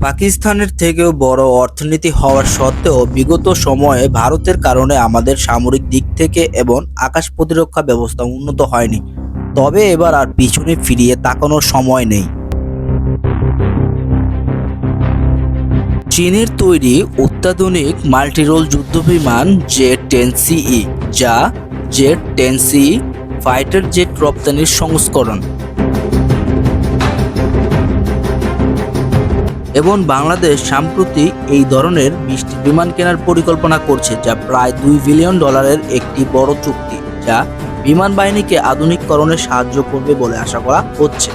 পাকিস্তানের থেকেও বড় অর্থনীতি হওয়ার সত্ত্বেও বিগত সময়ে ভারতের কারণে আমাদের সামরিক দিক থেকে এবং আকাশ প্রতিরক্ষা ব্যবস্থা উন্নত হয়নি। তবে এবার আর পিছনে ফিরিয়ে তাকানোর সময় নেই। চীনের তৈরি অত্যাধুনিক মাল্টিরোল যুদ্ধবিমান জে-10সিই, যা জে-10সি ফাইটার জেট রপ্তানির সংস্করণ, এবং বাংলাদেশ সাম্প্রতিক এই ধরনের 20টি বিমান কেনার পরিকল্পনা করছে, যা প্রায় $2 বিলিয়ন একটি বড় চুক্তি, যা বিমান বাহিনীকে আধুনিকীকরণে সাহায্য করবে বলে আশা করা হচ্ছে।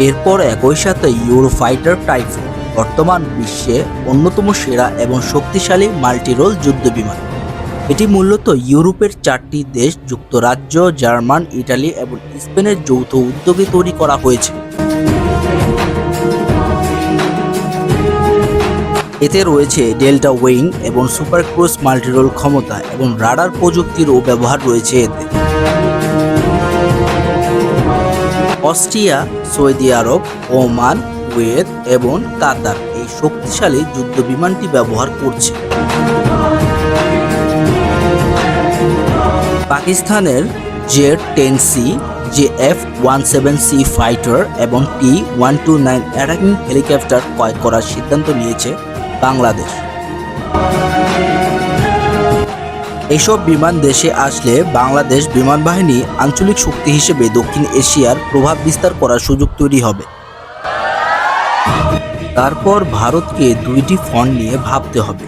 এরপর একই সাথে ইউরোফাইটার টাইফুন বর্তমান বিশ্বে অন্যতম সেরা এবং শক্তিশালী মাল্টিরোল যুদ্ধবিমান। এটি মূলত ইউরোপের 4টি দেশ যুক্তরাজ্য, জার্মান, ইটালি এবং স্পেনের যৌথ উদ্যোগে তৈরি করা হয়েছে। এতে রয়েছে ডেল্টা উইং এবং সুপার ক্রুজ মাল্টিরোল ক্ষমতা এবং রাডার প্রযুক্তিরও ব্যবহার রয়েছে এতে। অস্ট্রিয়া, সৌদি আরব, ওমান, কুয়েত এবং কাতার এই শক্তিশালী যুদ্ধবিমানটি ব্যবহার করছে। পাকিস্তানের জে-10সি, জে-F-17C ফাইটার এবং T-129 অ্যাটাকিং হেলিকপ্টার ক্রয় করার সিদ্ধান্ত নিয়েছে বাংলাদেশ। এসব বিমান দেশে আসলে বাংলাদেশ বিমান বাহিনী আঞ্চলিক শক্তি হিসেবে দক্ষিণ এশিয়ার প্রভাব বিস্তার করার সুযোগ তৈরি হবে। তারপর ভারতকে 2টি ফ্রন্ট নিয়ে ভাবতে হবে।